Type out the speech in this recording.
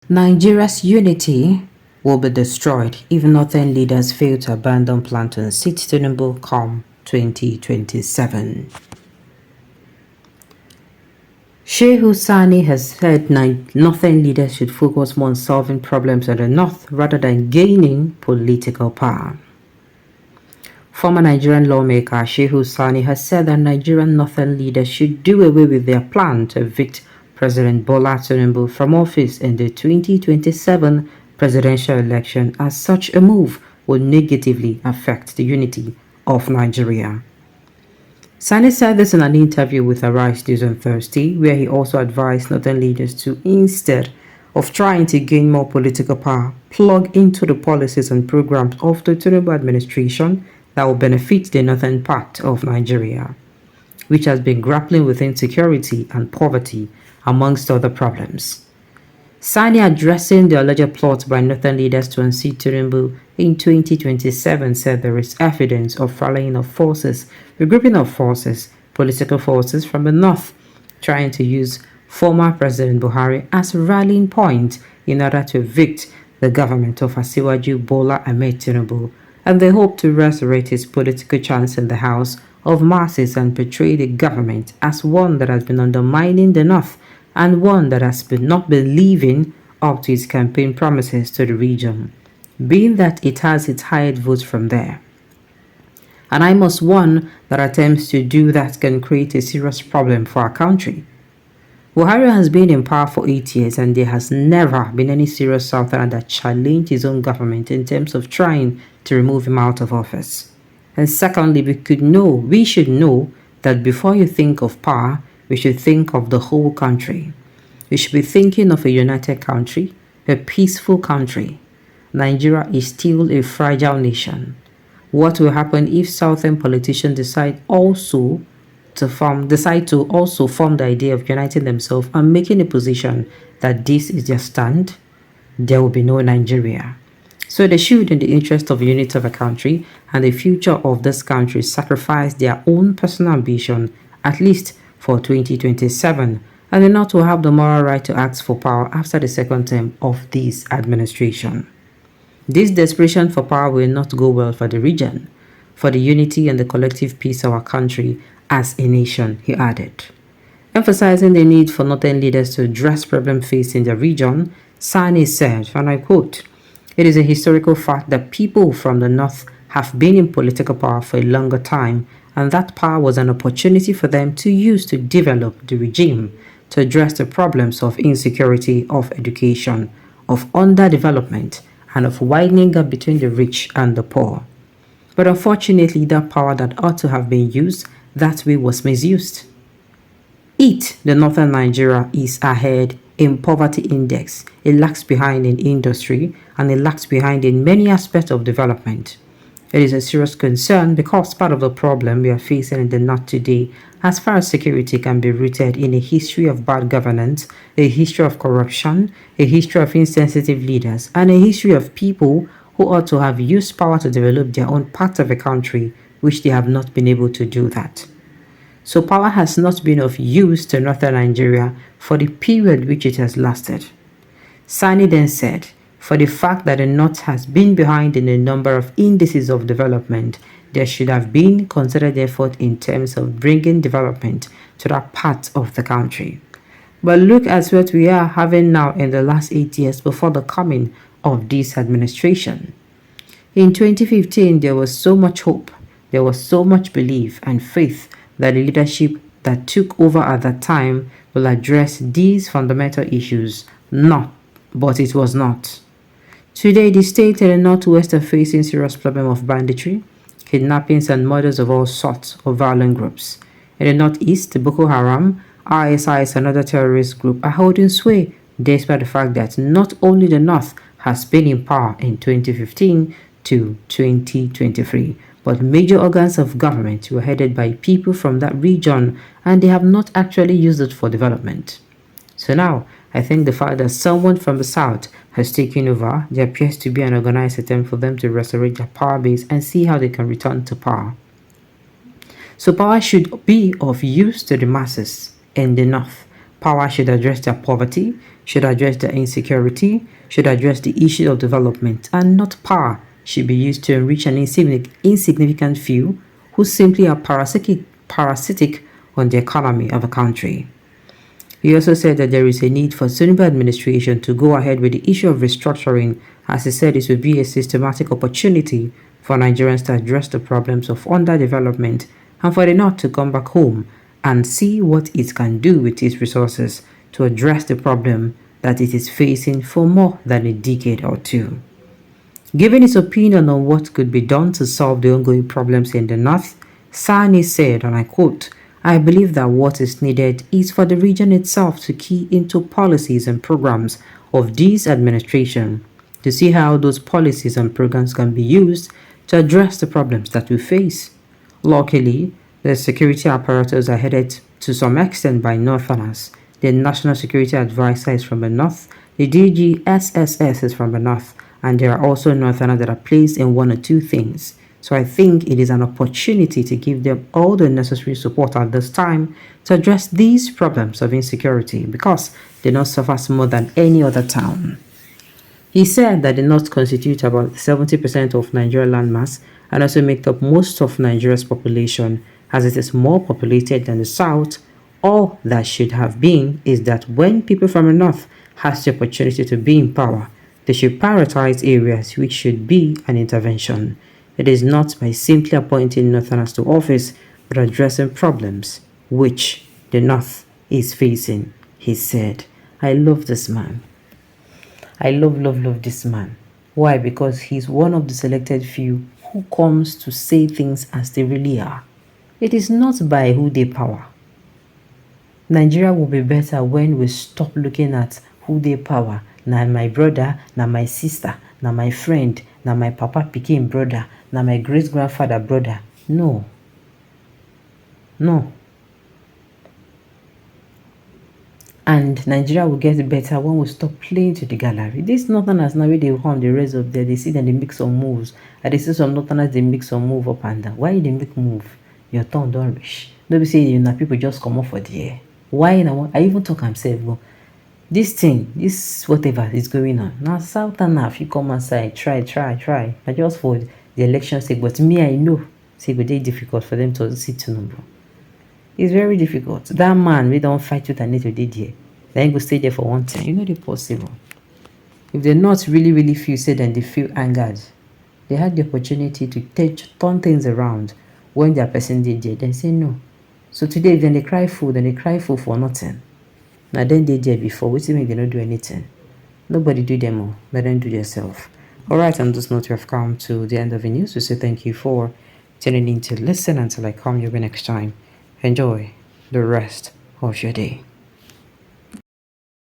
Nigeria's unity will be destroyed if northern leaders fail to abandon plan to unseat Tinubu come 2027. Shehu Sani has said northern leaders should focus more on solving problems in the north rather than gaining political power. Former Nigerian lawmaker Shehu Sani has said that Nigerian northern leaders should do away with their plan to evict President Bola Tinubu from office in the 2027 presidential election, as such a move would negatively affect the unity of Nigeria. Sani said this in an interview with Arise News on Thursday, where he also advised northern leaders to, instead of trying to gain more political power, plug into the policies and programs of the Tinubu administration that will benefit the northern part of Nigeria, which has been grappling with insecurity and poverty, amongst other problems. Sani, addressing the alleged plot by northern leaders to unseat Tinubu in 2027, said there is evidence of rallying of forces, regrouping of forces, political forces from the north, trying to use former President Buhari as a rallying point in order to evict the government of Asiwaju Bola Ahmed Tinubu, and they hope to resurrect his political chance in the House of Masses and portray the government as one that has been undermining the north and one that has not been living up to its campaign promises to the region, being that it has its highest votes from there. And I must one that attempts to do that can create a serious problem for our country. Buhari has been in power for 8 years and there has never been any serious southerner that challenged his own government in terms of trying to remove him out of office. And secondly, we should know that before you think of power, we should think of the whole country. We should be thinking of a united country, a peaceful country. Nigeria is still a fragile nation. What will happen if southern politicians decide to also form the idea of uniting themselves and making a position that this is their stand? There will be no Nigeria. So they should, in the interest of the unity of a country and the future of this country, sacrifice their own personal ambition, at least for 2027, and the North will have the moral right to ask for power after the second term of this administration. This desperation for power will not go well for the region, for the unity and the collective peace of our country as a nation, he added. Emphasizing the need for northern leaders to address problems faced in the region, Sani said, and I quote, "It is a historical fact that people from the north have been in political power for a longer time, and that power was an opportunity for them to use to develop the regime, to address the problems of insecurity, of education, of underdevelopment, and of widening gap between the rich and the poor. But unfortunately, that power that ought to have been used that way was misused. The northern Nigeria is ahead in poverty index, it lags behind in industry, and it lags behind in many aspects of development. It is a serious concern because part of the problem we are facing in the north today, as far as security, can be rooted in a history of bad governance, a history of corruption, a history of insensitive leaders, and a history of people who ought to have used power to develop their own part of the country, which they have not been able to do that. So power has not been of use to northern Nigeria for the period which it has lasted." Sani then said, "For the fact that the north has been behind in a number of indices of development, there should have been considered effort in terms of bringing development to that part of the country. But look at what we are having now in the last 8 years before the coming of this administration. In 2015, there was so much hope, there was so much belief and faith that the leadership that took over at that time will address these fundamental issues, but it was not. Today, the state and the northwest are facing serious problem of banditry, kidnappings and murders of all sorts of violent groups. In the northeast, Boko Haram, ISIS and other terrorist groups are holding sway, despite the fact that not only the north has been in power in 2015 to 2023, but major organs of government were headed by people from that region, and they have not actually used it for development. So now, I think the fact that someone from the south has taken over, there appears to be an organized attempt for them to resurrect their power base and see how they can return to power. So power should be of use to the masses in the north, Power should address their poverty, should address their insecurity, should address the issue of development, and not power should be used to enrich an insignificant few who simply are parasitic on the economy of a country. He also said that there is a need for Tinubu administration to go ahead with the issue of restructuring, as he said this would be a systematic opportunity for Nigerians to address the problems of underdevelopment and for the North to come back home and see what it can do with its resources to address the problem that it is facing for more than a decade or two. Giving his opinion on what could be done to solve the ongoing problems in the North, Sani said, and I quote, "I believe that what is needed is for the region itself to key into policies and programs of this administration to see how those policies and programs can be used to address the problems that we face. Luckily, the security apparatus are headed to some extent by Northerners. The National Security Advisor is from the North, the DGSSS is from the North, and there are also Northerners that are placed in one or two things. So I think it is an opportunity to give them all the necessary support at this time to address these problems of insecurity because the North suffers more than any other town." He said that the North constitutes about 70% of Nigeria's landmass and also make up most of Nigeria's population, as it is more populated than the South. All that should have been is that when people from the North has the opportunity to be in power, they should prioritize areas which should be an intervention. It is not by simply appointing Northerners to office, but addressing problems which the North is facing, he said. I love this man. I love this man. Why? Because he's one of the selected few who comes to say things as they really are. It is not by who they power. Nigeria will be better when we stop looking at who they power. Now my brother, now my sister, now my friend, now my papa became brother, now my great-grandfather brother. No. And Nigeria will get better when we stop playing to the gallery. This Northerners now, where they want the rest of them, they see that they make some moves. And they see some Northerners, they make some move up and down. Why they make move? Your turn don't reach. Don't be saying people just come up for the air. Why now? I even talk myself, go. This thing, this whatever is going on. Now Southern now, if you come outside, try. I just for the election sake, but me, I know. See, but it's difficult for them to see Tinubu. It's very difficult. That man, we don't fight with and need to did here. Then go stay there for one time. You know the possible. If they're not really feel sad and they feel angered, they had the opportunity to turn things around when their person did there. Then say no. So today, then they cry fool, for nothing. Now then they did before, we make they don't do anything. Nobody do them all. Let them do themselves. Alright, on this note, we have come to the end of the news. We say thank you for tuning in to listen until I come your way next time. Enjoy the rest of your day.